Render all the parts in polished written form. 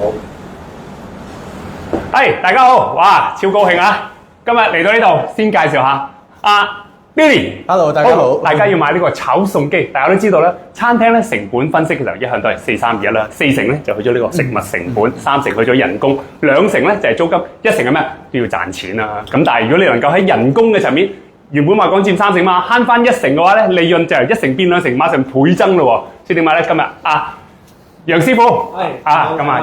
好。大家好，哇，超高興啊！今日嚟到呢度，先介紹下Billy。Hello， 大家好。大家要買呢個炒餸機，大家都知道咧，餐廳咧成本分析嘅時候一向都係4-3-2-1啦，4成咧就去咗呢個食物成本，3成去咗人工，2成咧就係租金，1成係咩？都要賺錢啦。咁但係如果你能夠喺人工嘅層面，原本話講佔3成嘛，慳翻1成嘅話咧，利潤就由1成變2成，馬上倍增咯喎。所以點解咧？今日楊師傅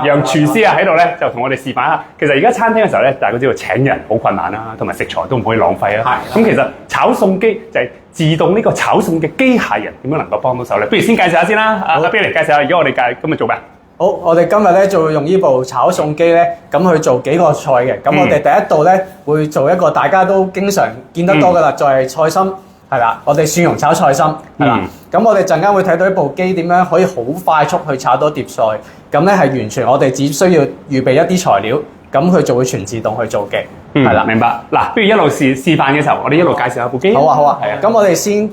楊廚師喺度咧，就同我哋示範下。其實而家餐廳嘅時候咧，大家知道請人好困難啦，同埋食材都唔可以浪費啦。咁其實炒餸機就係自動呢個炒餸嘅機械人，點樣能夠幫到手咧？不如先介紹下先啦。阿 Billy 介紹下，而家我哋今日做咩？好，我哋今日咧就會用呢部炒餸機咧，咁去做幾個菜嘅。咁我哋第一道咧會做一個大家都經常見得多噶啦，就係菜心。係啦，我哋蒜蓉炒菜心係啦。咁我哋陣間會睇到一部機點樣可以好快速去炒多碟菜。咁咧係完全我哋只需要預備一啲材料，咁佢就會全自動去做嘅。係啦，明白。嗱，不如一路示範嘅時候，我哋一路介紹下部機。好啊。係啊。咁我哋先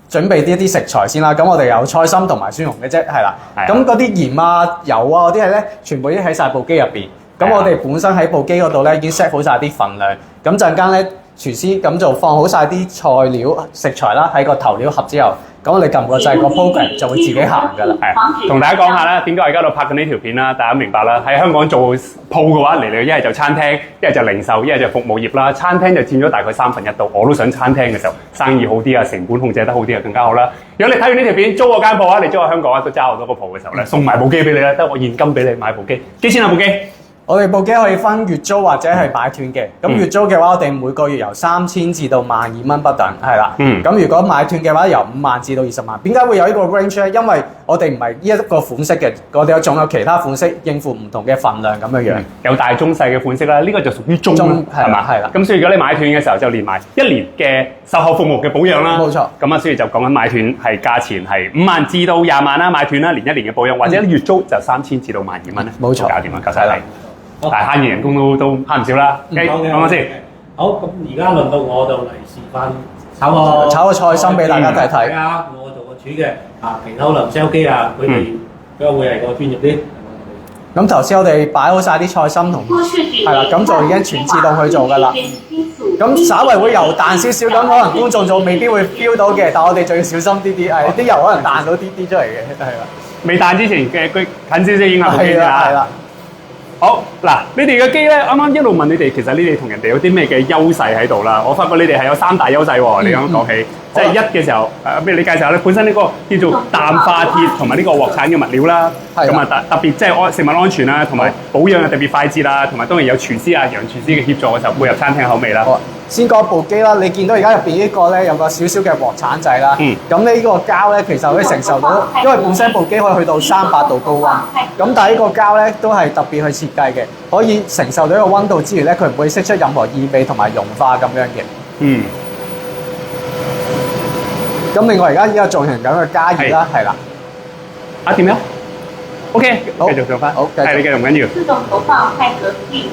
準備啲食材先啦。咁我哋有菜心同埋蒜蓉嘅啫，係啦。咁嗰啲鹽啊、油啊嗰啲係咧，全部已經喺晒部機入邊。咁我哋本身喺部機嗰度咧已經 set 好晒啲份量。咁陣間咧，廚師咁就放好晒啲菜料食材啦，喺個投料盒之後，咁我哋撳個掣，個 program 就會自己行㗎啦。係，同大家講下啦，點解我而家度拍緊呢條片啦？大家明白啦。喺香港做鋪嘅話，嚟一係就餐廳，一係就零售，一係就服務業啦。餐廳就佔咗大概1/3度。我都想餐廳嘅時候生意好啲啊，成本控制得好啲啊，更加好啦。如果你睇完呢條片租我間鋪啊，你租我香港啊，都揸好多個鋪嘅時候咧，送埋部機俾你啦，得我現金俾你買部機。幾錢啊部機？我哋部機可以分月租或者係買斷嘅。咁月租嘅話，我哋每個月由3000至到12000蚊不等，係啦。咁如果買斷嘅話，由5萬至到20萬。點解會有呢個 range 咧？因為我哋唔係呢一個款式嘅，我哋仲有其他款式應付唔同嘅份量咁樣樣。有大中細嘅款式啦，呢個就屬於中係嘛？係啦。咁所以如果你買斷嘅時候，就連埋1年嘅售後服務嘅保養啦。冇錯。咁所以就講緊買斷係價錢係5萬至到20萬啦，買斷啦，連1年嘅保養，或者月租就3000至到12000蚊咧。冇錯。搞掂啦，夠晒你。但係慳嘅人工都慳唔少啦。講講先。好，咁而家輪到我就嚟示範炒個菜心俾大家睇睇。係啊，我做個廚嘅，其他可能 sell 機啊，佢哋比較會係個專業啲。咁頭先我哋擺好晒啲菜心同係啦，咁就已經全自動去做㗎啦。咁稍為會油彈少少，咁可能觀眾就未必會 feel 到嘅，但我哋就要小心啲啲，係啲油可能彈到啲出嚟嘅，係啦。未彈之前嘅佢近少少影下部機啊。係啦。好嗱，你哋嘅機咧，啱啱一路問你哋，其實你哋同人哋有啲咩嘅優勢喺度啦？我發覺你哋係有3大優勢喎。你啱啱講起，即係1嘅時候，咩你介紹下咧？本身呢個叫做氮化鐵同埋呢個鑊鏟嘅物料啦，咁啊特別即係食物安全啦，同埋保養啊特別快捷啦，同埋當然有廚師楊廚師嘅協助嘅時候，配合餐廳口味啦。先講部機啦，你見到而家入邊呢個咧有個少少嘅鑊鏟仔啦。咁呢個膠咧其實可以承受到，因為本身部機可以去到300度高溫。咁但係呢個膠咧都係特別去設計嘅，可以承受到呢個溫度之餘咧，佢唔會釋出任何異味同埋融化咁樣嘅。咁另外而家呢個進行緊嘅加熱啦，係啦。點樣 ？OK， 好，繼續做翻。好，係你繼續唔緊要。自動投放菜盒器，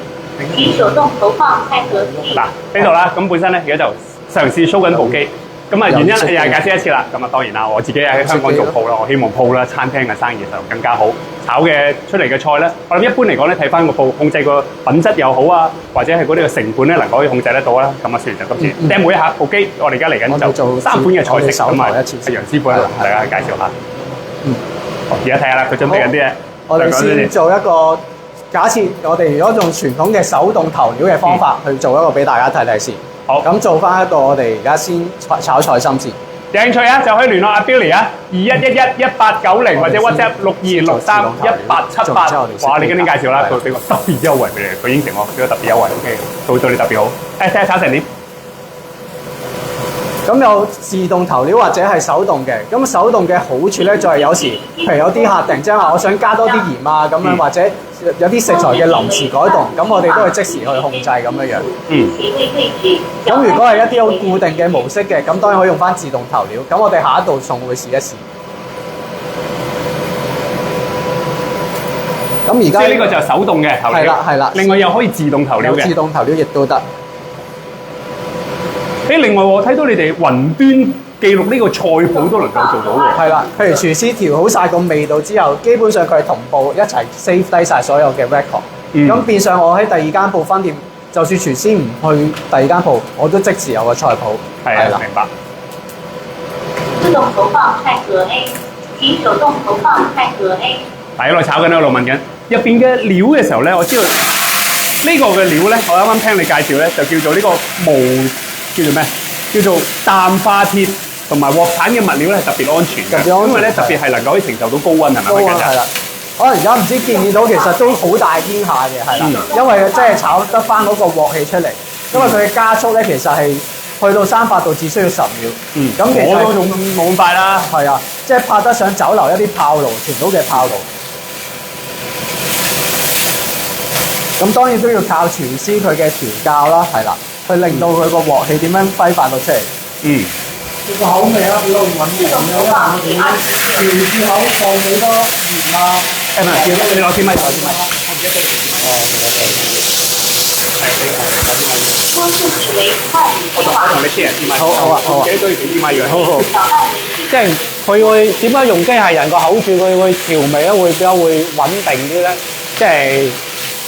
及手動投放菜盒器。嗱呢度啦，咁本身咧而家就嘗試 show 緊部機。咁原因又係解釋一次啦。咁當然啦，我自己喺香港做鋪啦，我希望鋪啦餐廳嘅生意就更加好。炒嘅出嚟嘅菜咧，我諗一般嚟講咧，睇翻個鋪控制個品質又好啊，或者係嗰啲嘅成本咧，能夠可以控制得到啦。咁雖然就今次 demo 一下部機，我哋而家嚟緊就做3款嘅菜式，咁楊師傅咧同大家介紹下。而家睇下啦，佢準備緊啲嘢。我哋先做一個假設，我哋如果用傳統嘅手動投料嘅方法去做一個俾大家睇睇先。好，咁做翻一個我哋而家先炒菜心先。有興趣啊，就可以聯絡阿 Billy 啊，21111890或者 WhatsApp 62631878。哇！你今天介紹啦，佢俾個特別優惠俾你，佢應承我俾個特別優惠 ，OK， 對你特別好。睇下炒成點？咁有自動投料或者係手動嘅，咁手動嘅好處咧就係有時，譬如有啲客突然之間話我想加多啲鹽啊咁樣，或者有啲食材嘅臨時改動，咁我哋都會即時去控制咁樣樣。咁如果係一啲好固定嘅模式嘅，咁當然可以用翻自動投料。咁我哋下一道餸會試一試。咁而家即係呢個就係手動嘅投料，係啦。另外又可以自動投料嘅，自動投料亦都得。另外我睇到你哋雲端記錄呢個菜譜都能夠做到喎。係啦，譬如廚師調好晒個味道之後，基本上佢係同步一齊 save 低晒所有嘅 record。咁變相我喺第二間鋪分店，就算廚師唔去第二間鋪，我都即時有個菜譜。係啊，明白。自動投放菜格 A， 請手動投放菜格 A。大家喺度炒緊，喺度問緊入邊嘅料嘅時候咧，我知道呢個嘅料咧，我啱啱聽你介紹咧，就叫做呢個叫做咩？叫做氮化鐵同埋鑊鏟嘅物料咧，特別安全嘅，因為咧特別係能夠可以承受到高溫，係咪？高溫係啦。可能而家唔知見唔見到，其實都好大煙下嘅，係啦。因為即係炒得翻嗰個鑊氣出嚟，因為佢嘅加速咧其實係去到300度只需要10秒。咁其實我都仲冇咁快啦。係啊，即係拍得上酒樓一啲炮爐，全島嘅炮爐。咁當然都要靠廚師佢嘅調教啦，係啦，去令到佢個鑊氣點樣揮發到出嚟。個口味啊，比較穩定咁樣，因為我哋調住口放幾多鹽啊？誒唔係，你攞支咪，攞支咪。多數指為快我同你 share 支咪。好啊，幾多要幾支咪嘅？好。小範圍。即係佢會點解用機械人個口處佢會調味咧，會比較會穩定啲咧？即係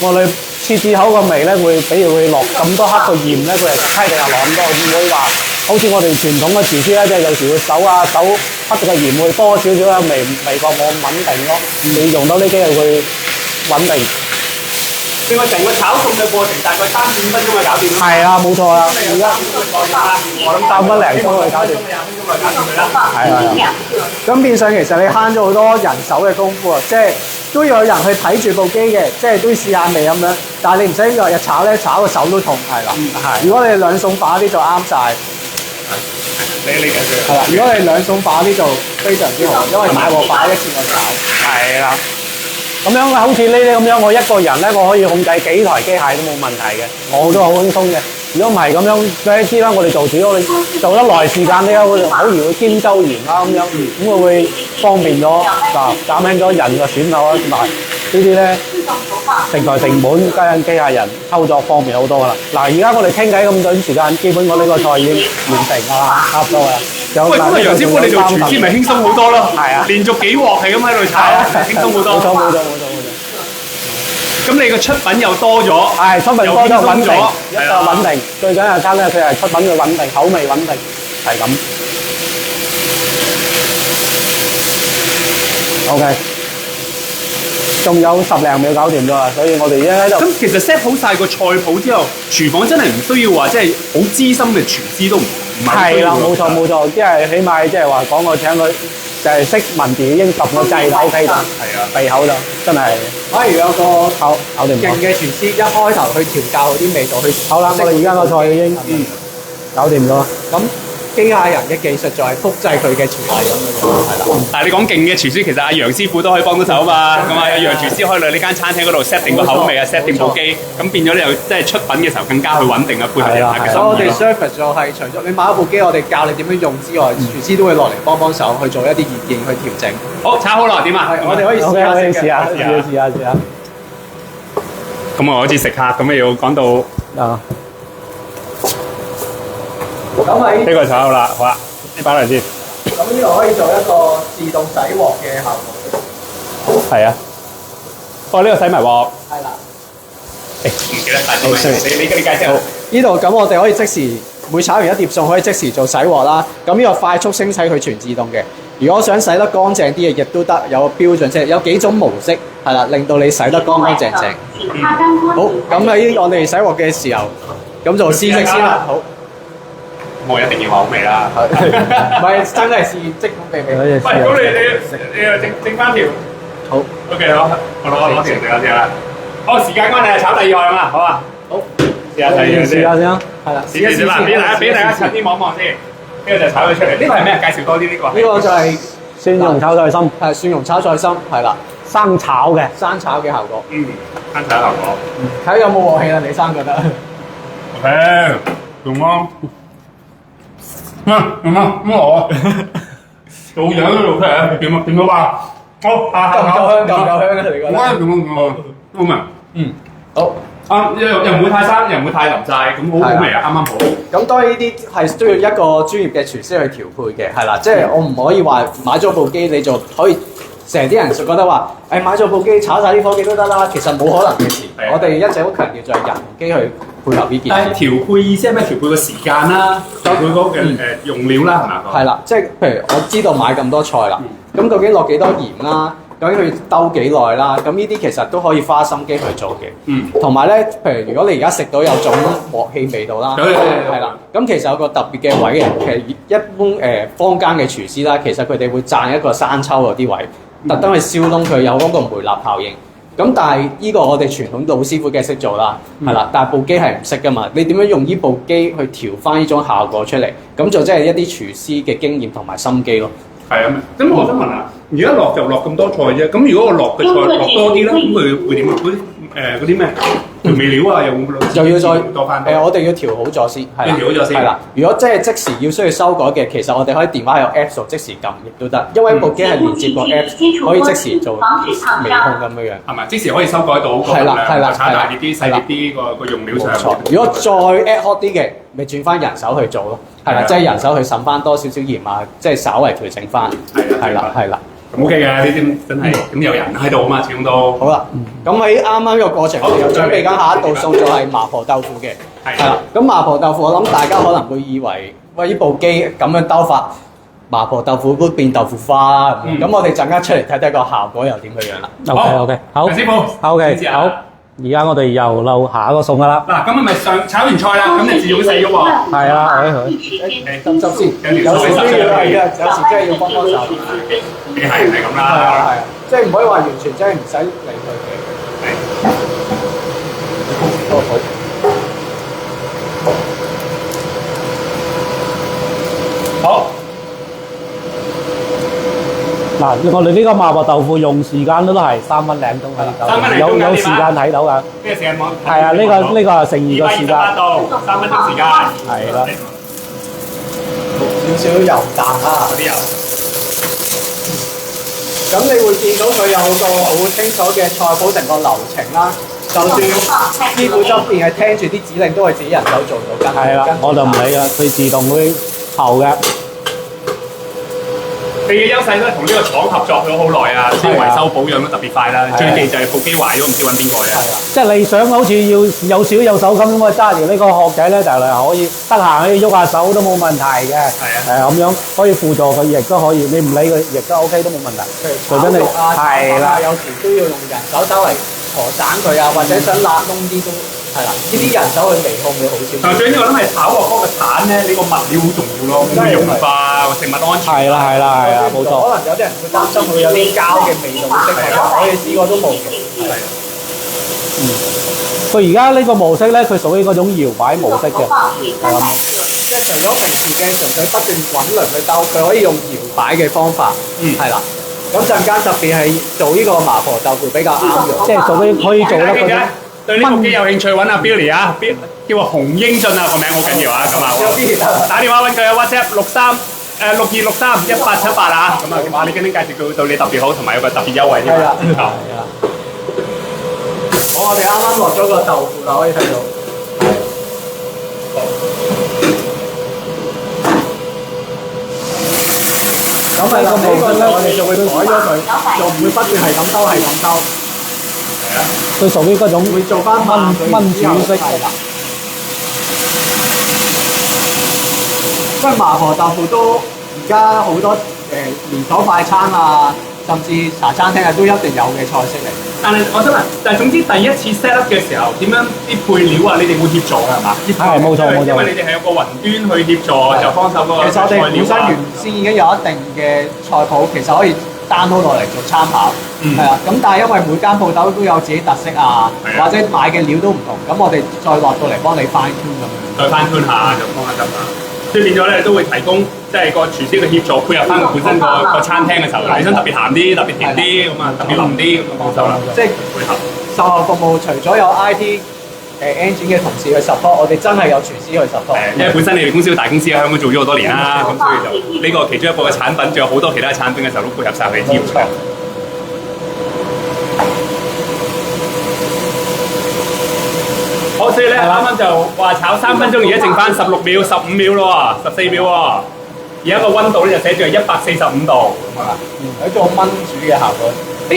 我哋切字口個味咧，會比如會落咁多克個鹽咧，佢係批定又落咁多，唔會話好似我哋傳統嘅廚師咧，即係有時會手批嘅鹽會多少少啦，味覺冇咁穩定咯。你用到呢機係會穩定。另外成個炒餸嘅過程大概3至5分鐘就搞掂啦。係啊，冇錯啊。而家我諗3分零鐘就搞掂。係啊。咁變相其實你慳咗好多人手嘅功夫啊，即係都要有人去睇住部機嘅，即係都試下味咁樣。但係你唔使日日炒咧，炒個手都痛。係啦。係。如果你兩餸化啲就啱晒。你繼續。係啦，如果你兩餸化啲就非常之好，因為大鑊化一次過炒。係啦。咁樣好似呢啲咁樣，我一個人咧，我可以控制幾台機械都冇問題嘅，我都好輕鬆嘅。如果唔係咁樣，你知啦，我哋做主，我哋做得耐時間咧，會好易會肩周炎啦咁樣，咁我會方便咗嗱，減輕咗人嘅損耗啊，同埋呢啲咧食材成本加上機械人操作方便好多噶啦。嗱，而家我哋傾偈咁短時間，基本我呢個菜已經完成啦，差唔多啦。喂，咁啊楊師傅你做廚師咪輕鬆好多咯？係啊，連續幾鑊係咁喺度炒，輕鬆好多。冇錯。咁你個出品又多咗，係出品多咗穩定，一個穩定。最緊要餐咧，佢係出品嘅穩定，口味穩定，係咁。OK， 仲有10零秒搞掂咗啦，所以我哋而家喺度。咁其實 set 好晒個菜譜之後，廚房真係唔需要話即係好資深嘅廚師都唔係。係啦，冇錯，即係起碼即係話講我請佢就係識文字已經撳個掣就 OK 啦。係啊，鼻口就真係。反而有個搞掂咗。勁嘅廚師一開頭去調教嗰啲味道，去好啦，我哋而家個菜已經搞掂咗。咁機械人嘅技術就係複製佢嘅廚藝咁樣，係啦。但係你講勁嘅廚師，其實阿楊師傅都可以幫到手嘛。咁啊，楊廚師可以嚟呢間餐廳嗰度 set 定個口味啊，set 定部機，咁變咗你又即係出品嘅時候更加去穩定啊，配合人客嘅心意咯。所以我哋 service 就係除咗你買一部機，我哋教你點樣用之外，廚師都會落嚟幫手去做一啲意見去調整。好，炒好啦，點啊？我哋可以試下先嘅。試下。咁我好似食客咁啊，要講到啊。咁喺呢個炒好啦，好啦，你擺嚟先。咁呢度可以做一個自動洗鑊嘅效果。係啊。哦，呢個洗埋鑊。係啦。誒，唔記得帶紙咪。你介紹。呢度咁我哋可以即時每炒完一碟餸可以即時做洗鑊啦。咁呢個快速清洗佢全自動嘅。如果想洗得乾淨啲嘅，亦都得，有標準即係有幾種模式係啦，令到你洗得乾乾淨淨。好，咁喺我哋洗鑊嘅時候，咁就試食先啦。好。我一定要話好味啦。唔係真係試即咁味味。喂，咁你又整翻條。好。OK 好，我攞條食啦。好，時間關係炒第二樣啦，好嘛？好。試下第二樣先。試下先。係啦。試先啦，俾大家近啲望望先。呢個就炒佢出嚟。呢個係咩？介紹多啲呢個。呢個就係蒜蓉炒菜心。係蒜蓉炒菜心，係啦。生炒嘅。生炒嘅效果。生炒效果。睇下有冇鑊氣啦，你生覺得。OK，用嗎？用嗎？咁我做樣都做出嚟，點到吧？好，夠唔夠香？夠唔夠香啊？你覺得？好啊，好嘛？好。又唔會太生，又唔會太腍晒，咁好味啊，啱啱好。咁當然呢啲係都要一個專業嘅廚師去調配嘅，係啦，即係我唔可以話買咗部機你就可以，成啲人就覺得話買咗部機炒晒啲火機都得啦，其實冇可能嘅事。我哋一直好強調就係人機去配合呢件事。但係調配意思係咩？調配個時間啦，調配嗰個用料啦，係咪？係啦，即係譬如我知道買咁多菜啦，咁究竟落幾多鹽啦？究竟佢兜幾耐啦？咁呢啲其實都可以花心機去做嘅。同埋咧，譬如如果你而家食到有種鑊氣味道啦，係啦，咁其實有個特別嘅位嘅，其實一般坊間嘅廚師啦，其實佢哋會賺一個生抽嗰啲位，特登去燒燶佢，有嗰個梅納效應。咁但係呢個我哋傳統老師傅嘅識做啦，係啦，但係部機係唔識噶嘛，你點樣用呢部機去調翻呢種效果出嚟？咁就真係一啲廚師嘅經驗同埋心機咯。係啊，咁我想問下，而家落就落咁多菜啫，咁如果我落嘅菜落多啲咧，咁佢會點啊？嗰啲咩調味料啊，又要再多翻我哋要調好咗先，係啦，調好咗先。係啦，如果即係即時要需要修改嘅，其實我哋可以電話有 Apps 度即時撳亦都得，因為部機係連接個 Apps，可以即時做微控咁樣樣。係咪？即時可以修改到個量，就炒大啲啲、細啲啲個用料上。冇錯。如果再 ad hoc 啲嘅，咪轉翻人手去做咯。係啦，即係人手去滲翻多少少鹽啊，即係稍為調整翻。係啦，係啦。咁 OK 嘅，呢啲真係咁有人喺度啊嘛，始終都好啦。咁喺啱啱呢個過程，我哋又準備緊下一道餸，就係麻婆豆腐嘅。係啦。咁麻婆豆腐，我諗大家可能會以為，喂，呢部機咁樣兜法，麻婆豆腐都變豆腐花啦。咁我哋陣間出嚟睇睇個效果又點嘅樣啦。OK，好。陳師傅，OK，好。而家我哋又漏下一個餸噶啦。嗱，咁咪炒完菜啦，咁你自動死嘅喎。係啦，執先。有時都要係嘅，有時真係要幫幫手。你係咁啦。係啊，即係唔可以話完全真係唔使理佢嘅。好。嗱，我哋呢個麻婆豆腐用時間都係3分零鐘係有時間睇到㗎。咩時間冇？係啊，呢個係成2個時間。28度，3分鐘時間。係啦。少少油彈啊！嗰啲油。咁你會見到佢有個好清楚嘅菜譜成個流程啦。就算師傅側邊係聽住啲指令，都係自己人手做到㗎。係啦，我就唔理啦，佢自動會投嘅。你嘅優勢都係同呢個廠合作咗好耐啊，啲維修保養都特別快啦。最忌就係部機壞咗，唔知揾邊個嘅。即係你想好似要有少有手咁咁啊，揸住呢個殼仔咧，就係可以得閒可以喐下手都冇問題嘅。係啊，咁樣可以輔助佢，亦都可以。你唔理佢，亦都 OK 都冇問題。除咗你係啦，有時都要用人手稍微陀散佢啊，或者想辣燶啲都係啦。呢啲人手去微控會好少。但係最緊要我諗係炒鑊嗰個鏟咧，呢個物料好重要咯，會溶化食物安全。係啦，冇錯。可能有啲人會擔心會有啲膠嘅味道會釋放，我哋試過都冇嘅。係。佢而家呢個模式咧，佢屬於嗰種搖擺模式嘅。係啦。即係除咗平時嘅純粹不斷滾輪去兜，佢可以用搖擺嘅方法。係啦。咁陣間特別係做呢個麻婆豆腐比較啱用，即係做啲可以做得嗰種。對呢部機有興趣揾阿 Billy 啊，叫阿洪英俊啊，個名好緊要啊，咁啊，打電話揾佢啊 WhatsApp 62631878啊，咁啊，哇！你今天介紹佢對你特別好，同埋有個特別優惠添啊。係啦。好，我哋啱啱落咗個豆腐啦，可以睇到。咁係啦，呢個咧我哋就會改咗佢，就唔會不斷係咁兜，係咁兜。係啊。佢屬於嗰種會做翻燜煮式。係啦。因為麻婆豆腐都而家好多連鎖快餐啊，甚至茶餐廳啊都一定有嘅菜式嚟。但係我想問，但係總之第一次 set up 嘅時候，點樣啲配料啊？你哋會協助㗎係嘛？係冇錯。因為你哋係有個雲端去協助，就幫手嗰個。其實我哋本身原先已經有一定嘅菜譜，其實可以 download 落嚟做參考。係啊，咁但係因為每間鋪頭都有自己特色啊，或者買嘅料都唔同，咁我哋再落到嚟幫你 fine tune 咁樣。再 fine tune 下就幫下得啦。所以變咗咧都會提供即係個廚師嘅協助，配合翻佢本身個餐廳嘅時候，你想特別鹹啲、特別甜啲，咁啊特別腍啲咁啊幫手啦。即係配合售後服務，除咗有 IT engine 嘅同事去 support， 我哋真係有廚師去 support。因為本身你哋公司都大公司喺香港做咗好多年啦，咁所以就呢個其中一個嘅產品，仲有好多其他產品嘅時候都配合晒佢哋要求。所以咧，啱啱就話炒3分鐘，而家剩翻16秒、15秒咯喎，14秒喎。而家個温度咧就寫住係145度。有一個燜煮嘅效果。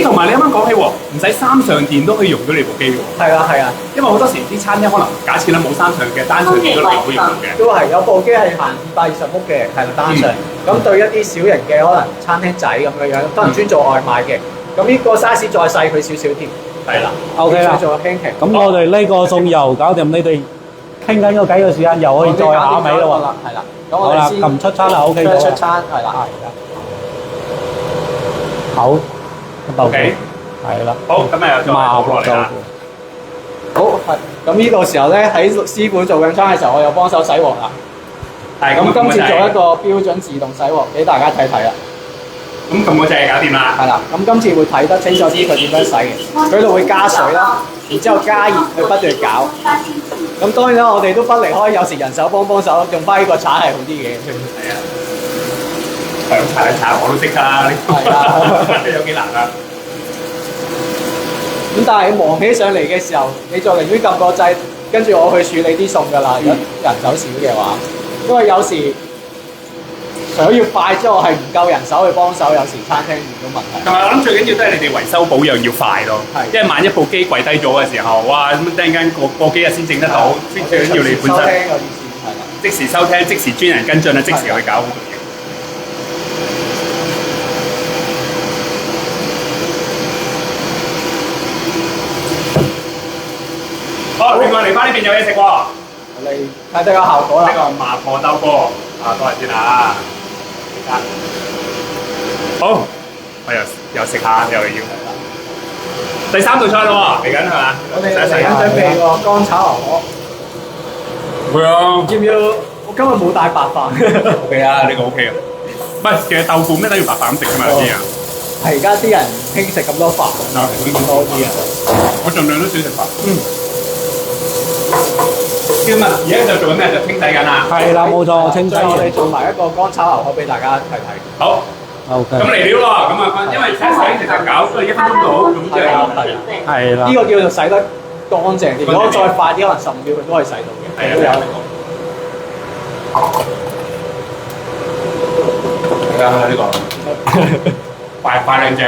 同埋你啱啱講起喎，唔使三上電都可以用到你部機喎。係啊係啊，因為好多時啲餐廳可能假設咧冇三上嘅，單上電都可以用到嘅。都係有部機係行220伏嘅，係單上。咁對一啲小型嘅可能餐廳仔咁樣樣，可能專做外賣嘅，咁呢個 size 再細佢少少添。係啦 OK 啦做輕騎。咁我哋呢個餸油搞掂，你哋傾緊個偈嘅時間又可以再下尾咯喎。係啦，咁好啦，撳出餐啦，OK 咗啦。出餐係啦。好，豆腐 OK 係啦。好，咁啊又再麻婆豆落嚟啦。腐。好係，咁呢個時候咧喺師傅做緊餐嘅時候，我又幫手洗鑊啦。係咁今次做一個標準自動洗鑊俾大家睇睇啦。咁撳嗰隻搞掂啦。係啦，咁今次會睇得清楚啲佢點樣洗嘅。佢度會加水啦，然之後加熱去不斷攪。咁當然啦，我哋都不離開有時人手幫手，用翻呢個鏟係好啲嘅。係啊，兩茶我都識㗎啦，係啊有幾難啊？咁但係忙起上嚟嘅時候，你就寧願撳個掣，跟住我去處理啲餸㗎啦。如果人手少嘅話，因為有時除咗要快之外，係唔夠人手去幫手，有時餐廳遇到問題。同埋我諗最緊要都係你哋維修保養要快咯，因為萬一部機跪低咗嘅時候，哇咁突然間過幾日先整得到，最緊要你本身收聽個意思係啦。即時收聽，即時專人跟進啊，即時去搞好多嘢。好，另外嚟翻呢邊有嘢食喎，我哋睇睇個效果啦。呢個麻婆豆腐啊，多謝先啊！好，我又食下，又要第3道菜咯喎，嚟緊係嘛？我哋嚟緊準備個乾炒牛河，會啊要唔要？我今日冇帶白飯。 ，OK 啊，呢個 OK 啊。唔係，其實豆腐咩都要白飯咁食㗎嘛，有啲人。係而家啲人興食咁多飯，咁多啲啊。我盡量都少食飯。今日而家就做緊咩？就清洗緊啊。係啦，冇錯，清洗我哋做埋一個乾炒牛河俾大家睇睇。好， OK。咁嚟料咯，咁啊，因為洗其實搞都係1分鐘到，咁即係係啦呢。個叫做洗得乾淨啲。如果再快啲，可能15秒佢都可以洗到嘅。係啊都有。係啊，呢個快靚正。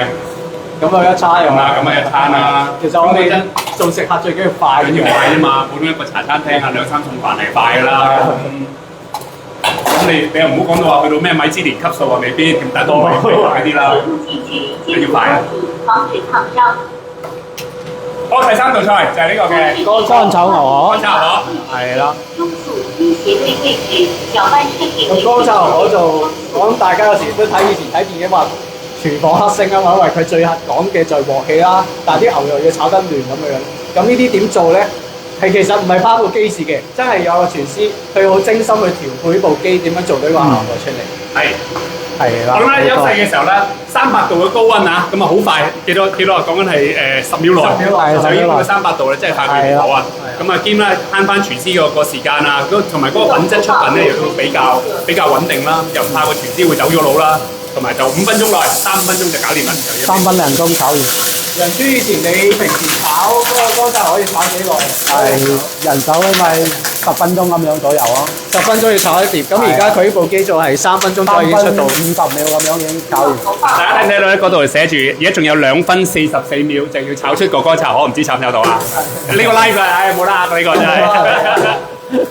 咁啊一餐又咁啊，咁啊一餐啦。其實我哋做食客最緊要快緊要快啫嘛，普通一個茶餐廳啊，2、3餸飯係快㗎啦。咁你又唔好講到話去到咩米芝蓮級數啊，未必咁，但係都可以快啲啦。進去，防止燙傷。好，第3道菜就係呢個嘅乾炒牛河乾。炒牛河。係啦。中速低斜對位置，攪拌順利為咁乾炒牛河就我諗大家有時都睇以前睇電影話廚房黑星啊嘛，因為佢最講嘅就係鑊氣啦，但係啲牛肉要炒得嫩咁樣。咁呢啲點做咧？係其實唔係包部機事嘅，真係有個廚師佢好精心去調配部機點樣做到呢個效果出嚟。係。係啦。我諗咧優勢嘅時候咧，300度嘅高溫啊，咁啊好快，幾多啊？講緊係10秒內就已經到300度啦，真係快佢火啊！咁啊兼咧慳翻廚師個時間啊，同埋嗰個品質出品咧亦都比較穩定啦，又唔怕個廚師會走咗佬啦，同埋就5分鐘內3-5分鐘就搞掂啦。 3分人工炒完。人豬以前你平時炒嗰個乾炒可以炒幾耐？係人手因為10分鐘咁樣左右啊。 10分鐘要炒一碟，咁而家佢呢部機做係3分鐘就已經出到。 50秒咁樣已經搞完。大家睇唔睇到咧？嗰度寫住，而家仲有2分44秒就要炒出個乾炒河，唔知炒唔炒到啊？呢個 live 啊，唉冇得呃呢個真係。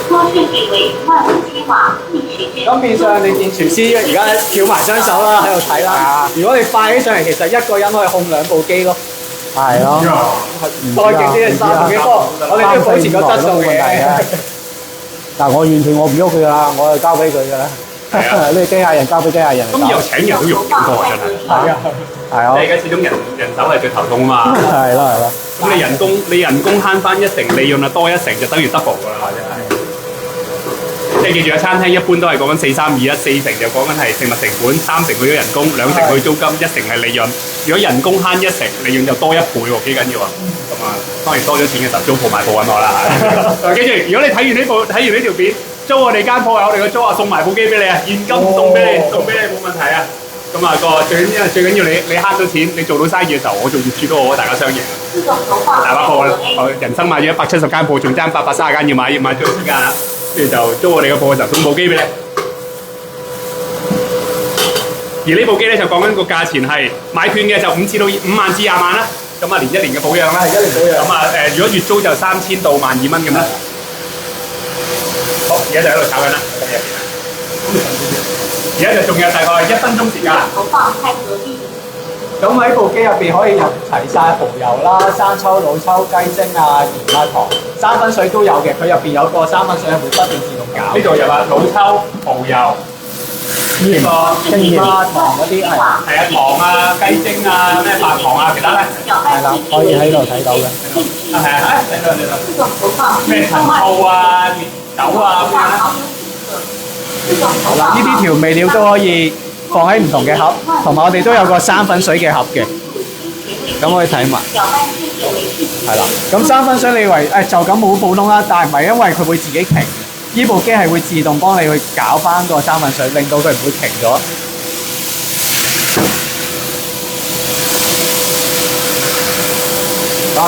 多順利為萬能雞瓦逆時針。咁變相你見廚師而家翹埋雙手啦，喺度睇啦。如果你快起上嚟，其實一個人可以控2部機咯。係咯。再勁啲係3部機，不過我哋都要保持個質素嘅。但我完全我唔喐佢㗎啦，我係交俾佢㗎啦。呢個機械人交俾機械人。咁以後請人都用幾多啊？真係。係啊。係啊。你而家始終人手係最頭痛啊嘛。係咯係咯。咁你人工慳翻1成，利潤啊多1成，就等於 double 㗎啦，真係。即係記住啊，餐廳一般都係講緊4-3-2-1，4成就講緊係食物成本，3成去咗人工，2成去租金，1成係利潤。如果人工慳1成，利潤就多1倍喎，幾緊要啊！咁啊，當然多咗錢嘅時候租鋪賣鋪揾我啦嚇。記住，如果你睇完呢條片，租我哋間鋪係我哋嘅租啊，送埋部機俾你啊，現金送俾你冇問題啊。咁啊最緊要你慳到錢，你做到生意嘅時候，我做業主都好，大家雙贏。自动投放大把鋪啦，泰格 A。我人生買咗170間鋪，仲爭830間要買最後時間啦。跟住就租我哋嘅鋪嘅時候送部機俾你。而呢部機咧就講緊個價錢係買券嘅就5萬至20萬啦。咁啊，連1年嘅保養啦，係1年保養。咁啊如果月租就3000到12000蚊咁啦。好，而家就喺度炒緊啦。而家就仲有大概1分鐘時間。投放泰格 B。咁喺部機入邊可以入齊晒蠔油啦、生抽、老抽、雞精啊、鹽啊、糖、三分水都有嘅。佢入邊有個三分水係會不斷自動攪。呢度有啊老抽、蠔油、呢個鹽啊、糖嗰啲係係啊糖啊、雞精啊、咩白糖啊，其他咧係啦，可以喺度睇到嘅。啊係啊，嚟到嚟到。自動投放咩陳醋啊、烈酒啊咁樣咧。自動投呢放啲調味料都可以放喺唔同嘅盒，同埋我哋都有個生粉水嘅盒嘅，咁可以睇埋。攪拌至變為氣係啦，咁生粉水你以為就咁好普通啦，但係唔係，因為佢會自己停。呢部機係會自動幫你去攪翻個生粉水，令到佢唔會停咗。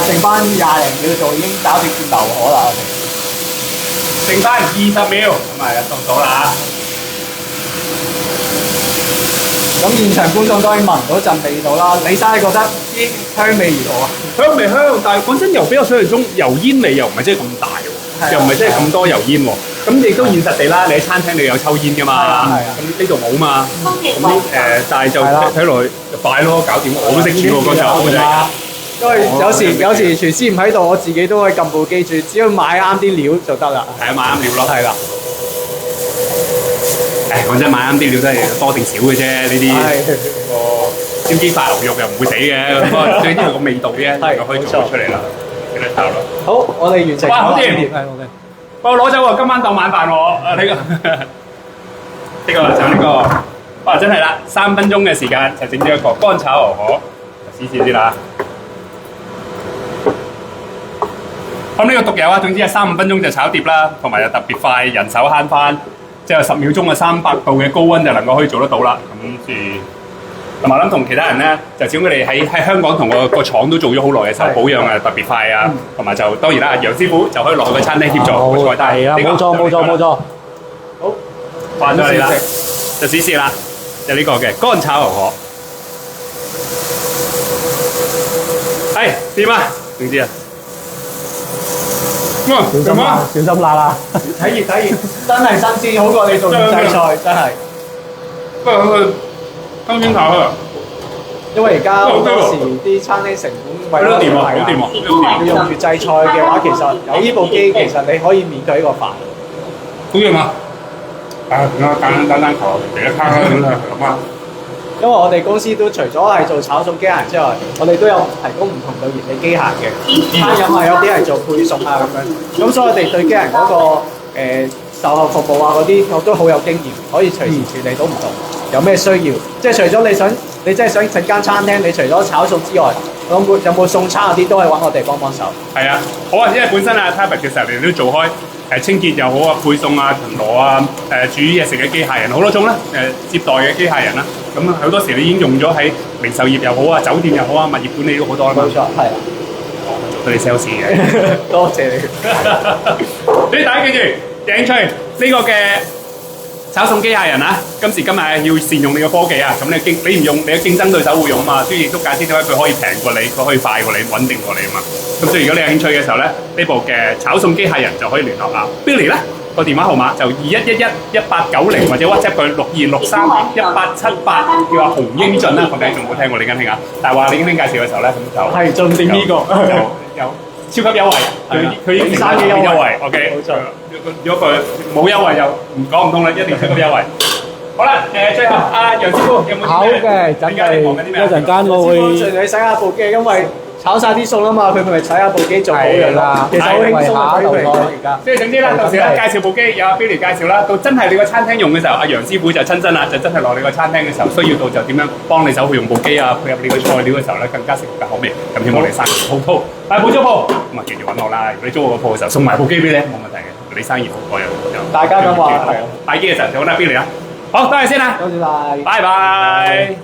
剩翻20零秒就已經搞掂流河啦，剩翻20秒，咁啊到咗啦咁現場觀眾當然聞唔到陣味道啦。李生你覺得啲香味如何啊？香味香，但係講真又比我想象中油煙味又唔係真係咁大喎，又唔係真係咁多油煙喎。咁亦都現實地啦，你喺餐廳你有抽煙㗎嘛，咁呢度冇嘛。咁但係就睇落去就快咯，搞掂我都識煮喎嗰陣。因為有時廚師唔喺度，我自己都可以撳部機住，只要買啱啲料就得啦。係啊，買啱料咯。係啦。講真，買啱啲料都係多定少嘅啫，呢啲個燒雞塊牛肉又唔會死嘅，不過最緊要係個味道啫，能夠可以做到出嚟啦，幾多炒咯。好，我哋完成。哇，好掂！係我嘅。幫我攞走喎，今晚當晚飯喎。呢個就呢個，哇！真係啦，3分鐘嘅時間就整咗一個乾炒牛河，試試先啦。咁呢個獨有啊，總之係3-5分鐘就炒碟啦，同埋又特別快，人手慳翻。即係10秒鐘嘅300度嘅高溫就能夠可以做得到啦。咁同埋諗同其他人咧，就只要佢哋喺香港同個廠都做咗好耐嘅時候，保養啊特別快啊，同埋就當然啦，楊師傅就可以落去個餐廳協助個菜單。係啊，冇錯。好，換咗你啦，就試試啦，就呢個嘅乾炒牛河。係掂啊？點知啊？小心辣啦！睇熱，真係新鮮，好過你做預製菜，真係。不過佢當先炒啊，因為而家好多時啲餐廳成本為咗掂啊，好掂啊，要用預製菜嘅話，其實有呢部機，其實你可以免佢呢個飯。好掂啊！單頭嚟一餐啦，咁啊。因為我哋公司都除咗係做炒餸機械人之外，我哋都有提供唔同類型嘅機械嘅。餐飲啊，有啲係做配餸啊咁樣。咁所以我哋對機械人嗰個售後服務啊嗰啲，我都好有經驗，可以隨時處理到唔同。有咩需要？即係除咗你真係想整間餐廳，你除咗炒餸之外，有冇送餐嗰啲都係揾我哋幫手。係啊，好啊，因為本身啊 Tabat 嘅時候，你哋都做開清潔又好啊，配餸啊、巡邏啊、煮嘢食嘅機械人好多種啦，接待嘅機械人啦。咁好多時你已經用咗喺零售業又好啊、酒店又好啊、物業管理都好多啦嘛。冇錯，係。做你 sales 嘅，多謝你。所以大家記住，有興趣呢個嘅炒餸機械人啊，今時今日要善用你嘅科技啊，咁你唔用，你嘅競爭對手會用嘛，所以亦都解釋咗佢可以平過你，佢可以快過你，穩定過你啊嘛。咁所以如果你有興趣嘅時候咧，呢部嘅炒餸機械人就可以聯絡啊 Billy 咧。個電話號碼就21111890或者 WhatsApp 佢62631878，叫阿洪英俊啦，我哋仲冇聽過李根興啊，但係話李根興介紹嘅時候咧，咁就係重點呢個就有超級優惠，佢已經生嘅優惠 ，OK，冇錯。如果佢冇優惠就講唔通啦，一定超級優惠。好啦，最後阿楊師傅有冇好嘅，真係一陣間我會盡你洗下部機，因為炒晒啲餸啦嘛，佢咪洗下部機做保養啦。其實好輕鬆啊，對佢而家。即係總之啦，到時咧介紹部機，有阿 Billy 介紹啦。到真係你個餐廳用嘅時候，阿楊師傅就親身啦，就真係落你個餐廳嘅時候，需要到就點樣幫你手去用部機啊，配合你個菜料嘅時候咧，更加適合嘅口味。咁希望你生意好鋪，但係冇租鋪，咁啊記住揾我啦。如果你租我個鋪嘅時候，送埋部機俾你，冇問題嘅。你生意好，我又大家咁話，買機嘅時候就揾阿 Billy 啦。好，多謝先啦，多謝晒，拜拜。